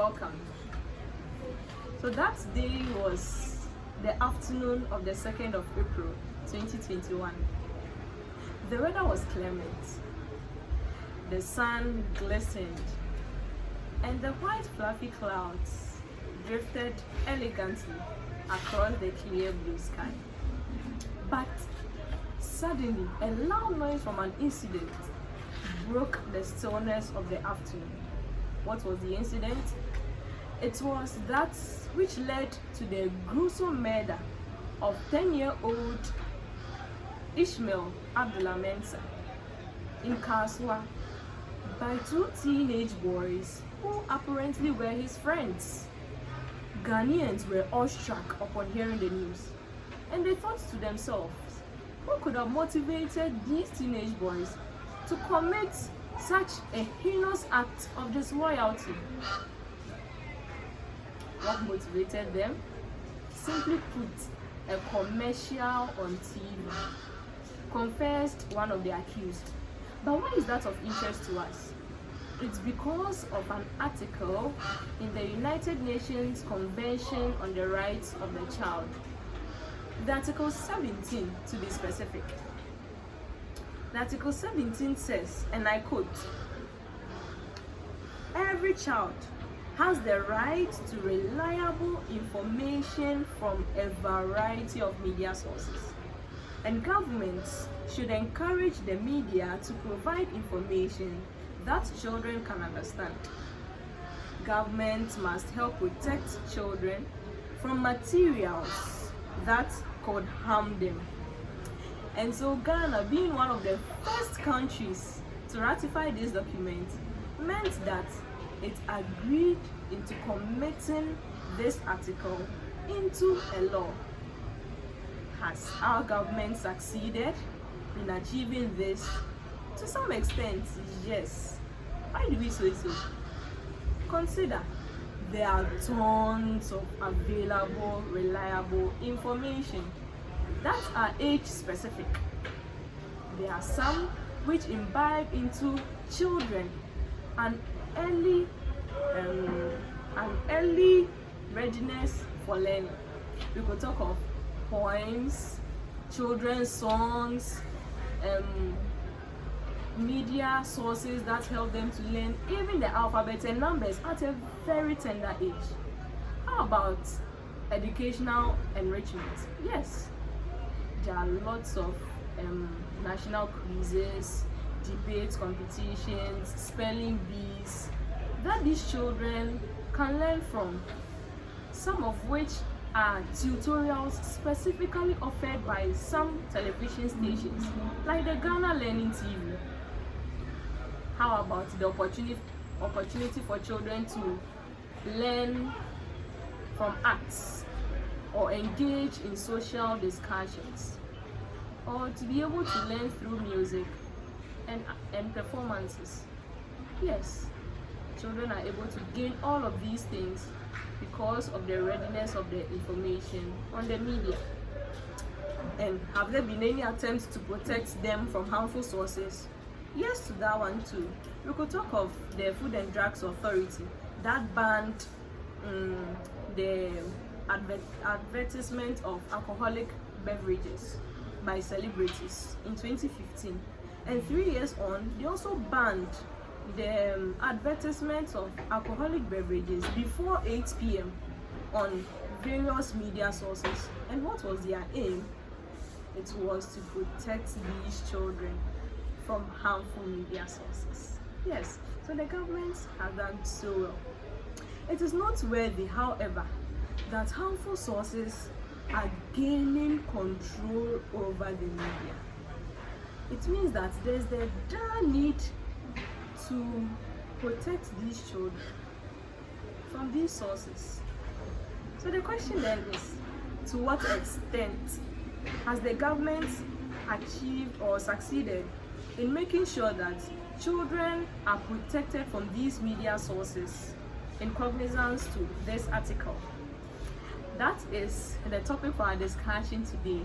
welcome. So that day was the afternoon of the 2nd of April 2021. The weather was clement, the sun glistened, and the white fluffy clouds drifted elegantly across the clear blue sky. But suddenly, a loud noise from an incident broke the stillness of the afternoon. What was the incident? It was that which led to the gruesome murder of 10-year-old Ishmael Abdullah Mensah in Kaswa by 2 teenage boys who apparently were his friends. Ghanaians were awestruck upon hearing the news, and they thought to themselves, who could have motivated these teenage boys to commit such a heinous act of disloyalty? What motivated them? Simply put, a commercial on TV, confessed one of the accused. But why is that of interest to us? It's because of an article in the United Nations Convention on the Rights of the Child. The Article 17, to be specific. The Article 17 says, and I quote, "Every child has the right to reliable information from a variety of media sources, and governments should encourage the media to provide information that children can understand. Governments must help protect children from materials that could harm them." And so Ghana, being one of the first countries to ratify this document, meant that it agreed into committing this article into a law. Has our government succeeded in achieving this? To some extent, yes. Why do we say so? Consider, there are tons of available, reliable information that are age specific. There are some which imbibe into children an early readiness for learning. We could talk of poems, children's songs, media sources that help them to learn even the alphabet and numbers at a very tender age. How about educational enrichment? Yes, there are lots of national quizzes, debate competitions, spelling bees that these children can learn from, some of which are tutorials specifically offered by some television stations like the Ghana Learning TV. How about the opportunity for children to learn from arts or engage in social discussions, or to be able to learn through music and performances? Yes, children are able to gain all of these things because of the readiness of the information on the media. And have there been any attempts to protect them from harmful sources? Yes, to that one too. We could talk of the Food and Drugs Authority that banned the advertisement of alcoholic beverages by celebrities in 2015. And 3 years on, they also banned the advertisements of alcoholic beverages before 8 p.m. on various media sources. And what was their aim? It was to protect these children from harmful media sources. Yes, so the government has done so well. It is noteworthy, however, that harmful sources are gaining control over the media. It means that there's the dire need to protect these children from these sources. So the question then is, to what extent has the government achieved or succeeded in making sure that children are protected from these media sources in cognizance to this article? That is the topic for our discussion today.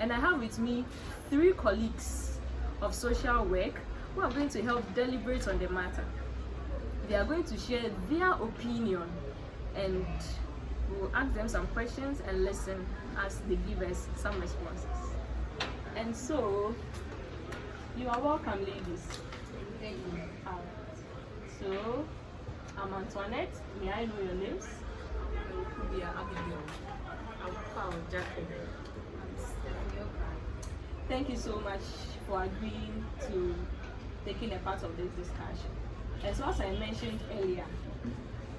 And I have with me 3 colleagues of social work who are going to help deliberate on the matter. They are going to share their opinion, and we'll ask them some questions and listen as they give us some responses. And so, you are welcome, ladies. Thank you. So, I'm Antoinette. May I know your names? We are Abigail. I'm Paul Jackie. I'm Stephanie Okai. Thank you so much for agreeing to taking a part of this discussion. And so, as I mentioned earlier,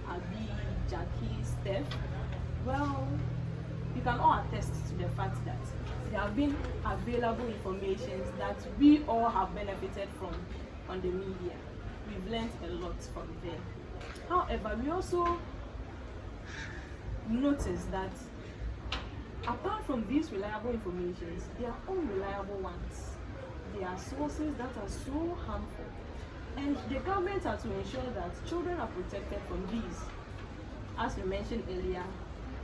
Abi, Jackie, Steph, well, you can all attest to the fact that there have been available information that we all have benefited from on the media. We've learned a lot from there. However, we also notice that apart from these reliable informations, there are unreliable ones. There are sources that are so harmful, and the government are to ensure that children are protected from these, as we mentioned earlier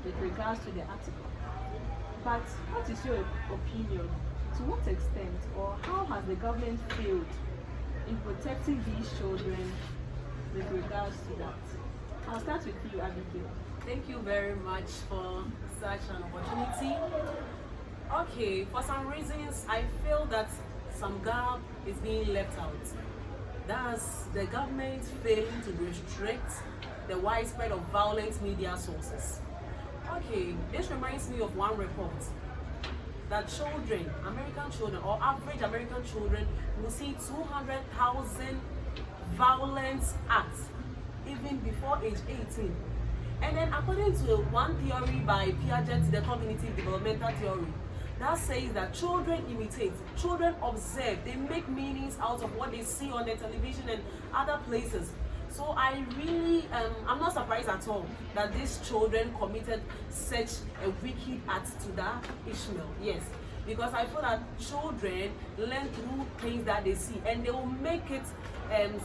with regards to the article. But what is your opinion? To what extent, or how has the government failed in protecting these children with regards to that? I'll start with you, Abigail. Thank you very much for such an opportunity. Okay, for some reasons, I feel that some gap is being left out. That's the government failing to restrict the widespread of violent media sources. Okay, this reminds me of one report that children, American children, or average American children will see 200,000 violent acts even before age 18. And then according to one theory by Piaget, the cognitive developmental theory, that says that children imitate, children observe, they make meanings out of what they see on the television and other places. So I really, I'm not surprised at all that these children committed such a wicked act to that Ishmael. Yes, because I feel that children learn through things that they see, and they will make it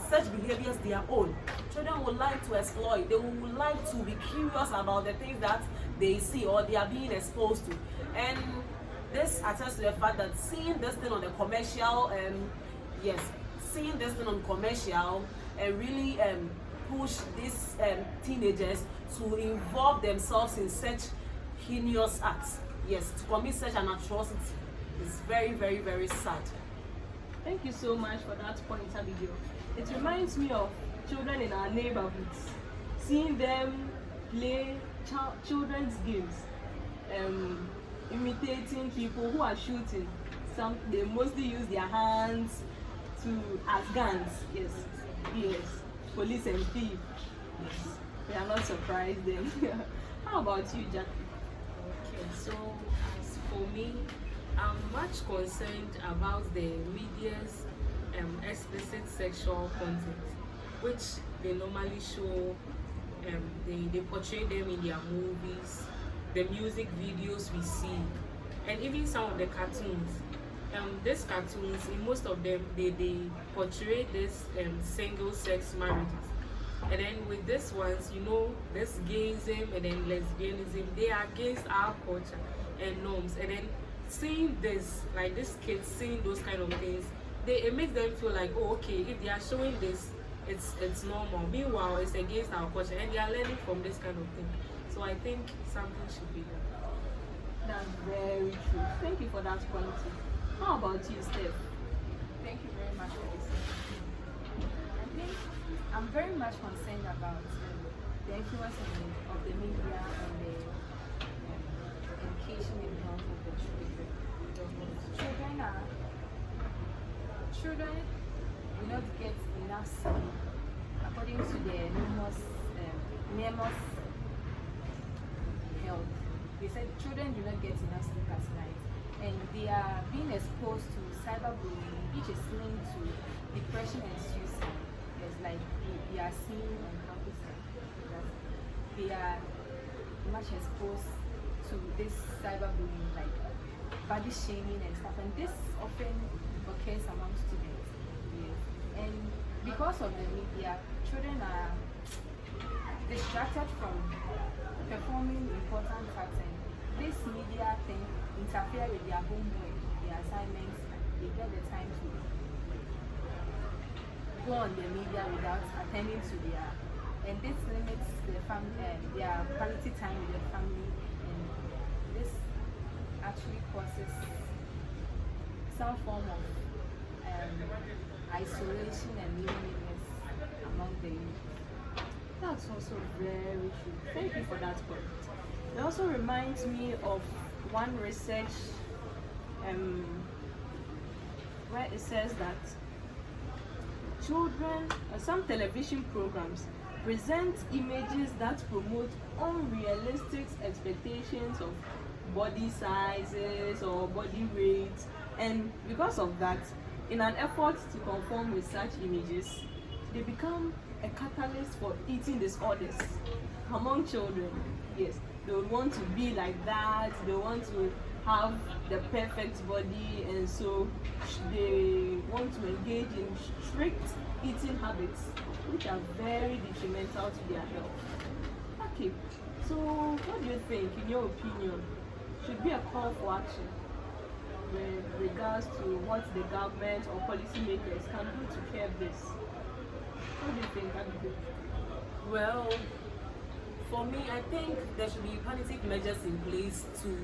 such behaviors their own. Children will like to exploit. They will like to be curious about the things that they see or they are being exposed to. And this attests to the fact that seeing this thing on the commercial, seeing this thing on commercial and really push these teenagers to involve themselves in such heinous acts. Yes, to commit such an atrocity is very, very, very sad. Thank you so much for that point, Abigail. It reminds me of children in our neighborhoods, seeing them play children's games, imitating people who are shooting. They mostly use their hands as guns. Yes, police and thief. Yes. We are not surprised then. How about you, Jackie? Okay, so as for me, I'm much concerned about the media's explicit sexual content, which they normally show. They portray them in their movies, the music videos we see, and even some of the cartoons. These cartoons, in most of them, they portray this single sex marriages. And then with these ones, this gayism and then lesbianism, they are against our culture and norms. And then seeing this, like these kids seeing those kind of things, it makes them feel like, oh, okay, if they are showing this, it's normal. Meanwhile, it's against our culture, and they are learning from this kind of thing. So I think something should be done. That's very true. Thank you for that point. How about you, Steph? Thank you very much for this. I think I'm very much concerned about the influence of the media and the education and health of the children. Children do not get enough sleep according to the NEMOS health. They said children do not get enough sleep at night, and they are being exposed to cyberbullying, which is linked to depression and suicide. It's like we are seeing on campus that they are much exposed to this cyberbullying, like body shaming and stuff, and this often occurs among students. Yes. And because of the media, children are distracted from performing important tasks, and this media thing interfere with their homework, their assignments. They get the time to go on the media without attending to their, and this limits their family and their quality time with their family, and this actually causes some form of isolation and loneliness among the youth. That's also very true. Thank you for that point. It also reminds me of one research where it says that children, some television programs present images that promote unrealistic expectations of body sizes or body weight, and because of that, in an effort to conform with such images, they become a catalyst for eating disorders among children. Yes, they would want to be like that, they want to have the perfect body, and so they want to engage in strict eating habits which are very detrimental to their health. Okay, so what do you think, in your opinion, should be a call for action with regards to what the government or policymakers can do to curb this? What do you think, Abigail? Well, for me, I think there should be punitive measures in place to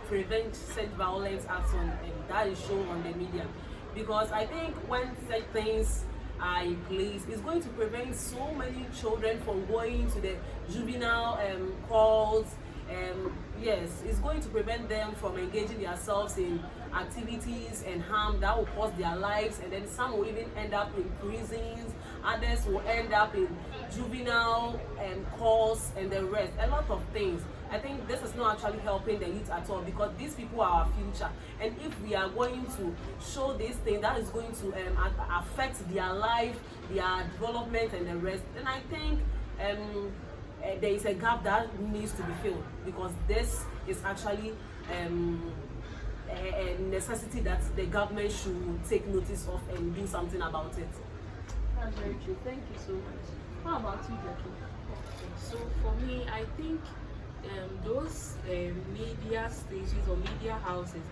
prevent such violent acts and that is shown on the media. Because I think when such things are in place, it's going to prevent so many children from going to the juvenile calls. Yes, it's going to prevent them from engaging themselves in activities and harm that will cost their lives, and then some will even end up in prisons, others will end up in juvenile calls and the rest, a lot of things. I think this is not actually helping the youth at all, because these people are our future, and if we are going to show this thing that is going to affect their life, their development and the rest, then I think there is a gap that needs to be filled, because this is actually a necessity that the government should take notice of and do something about it. That's very true. Thank you so much. How about you, Jackie? So for me, I think those media stations or media houses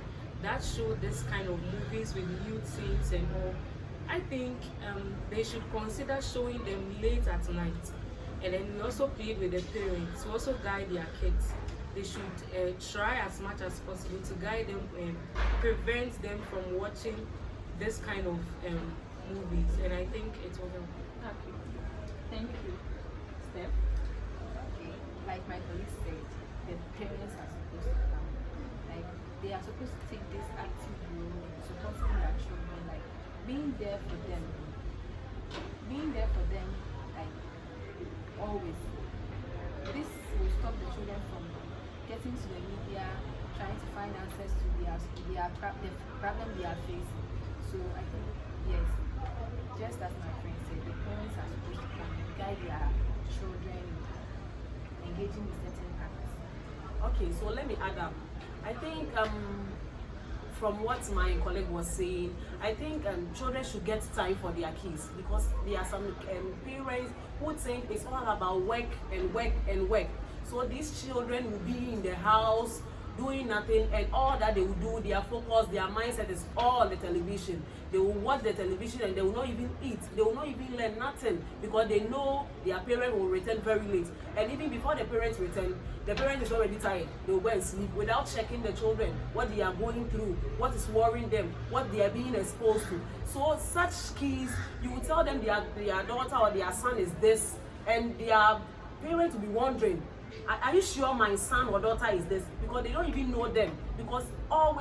that show this kind of movies with nude scenes and all, I think they should consider showing them late at night. And then we also plead with the parents to also guide their kids. They should try as much as possible to guide them and prevent them from watching this kind of movies. And I think it will help. Okay. Thank you. Steph? Okay, like my colleague said, the parents are supposed to come. Like, they are supposed to take this active role in supporting their children, like being there for them. Being there for them, like always. This will stop the children from getting to the media, trying to find answers to the problem they are facing. So I think, yes, just as my friend said, the parents are supposed to come and guide their children engaging in certain acts. Okay, so let me add up. I think from what my colleague was saying, I think children should get time for their kids, because there are some parents who think it's all about work and work and work. So these children will be in the house doing nothing, and all that they will do, their focus, their mindset is all on the television. They will watch the television and they will not even eat. They will not even learn nothing, because they know their parent will return very late. And even before the parents return, the parent is already tired. They will go and sleep without checking the children, what they are going through, what is worrying them, what they are being exposed to. So such kids, you will tell them their daughter or their son is this, and their parents will be wondering, are you sure my son or daughter is this? Because they don't even know them, because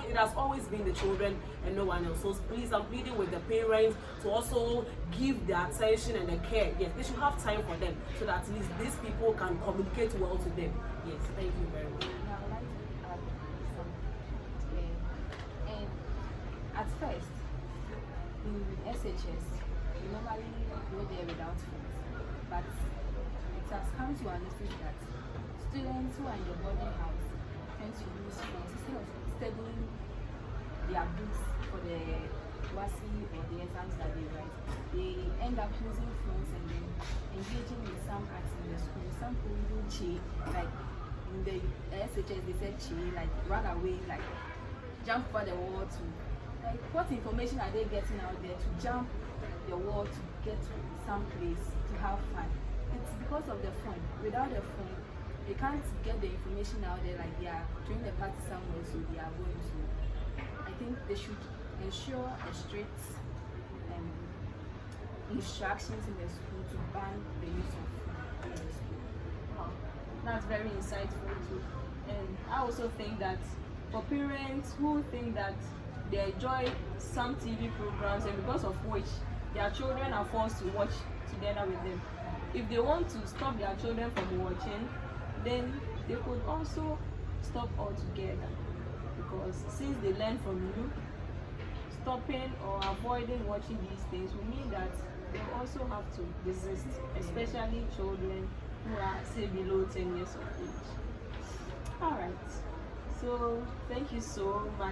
it has always been the children and no one else. So please, I'm pleading with the parents to also give the attention and the care. Yes, they should have time for them, so that at least these people can communicate well to them. Yes, thank you very much. Now, I'd like to add something. And at first, in SHS, we normally go there without phones, but it has come to our notice that students who are in the boarding house tend to use phones instead of studying their books for the WASI or the exams that they write. They end up using phones and then engaging in some acts in the school. Some people even cheat, like in the SHS they said cheat, like run away, like jump over the wall to, like what information are they getting out there to jump the world to get to some place to have fun. It's because of the phone. Without the phone, they can't get the information out there like they are during the party somewhere, so they are going to. I think they should ensure a strict instructions in the school to ban the use of phone in the school. Wow, that's very insightful too. And I also think that for parents who think that they enjoy some TV programs and because of which their children are forced to watch together with them, if they want to stop their children from watching, then they could also stop altogether, because since they learn from you, stopping or avoiding watching these things will mean that they also have to desist, especially children who are say below 10 years of age. All right, so thank you so much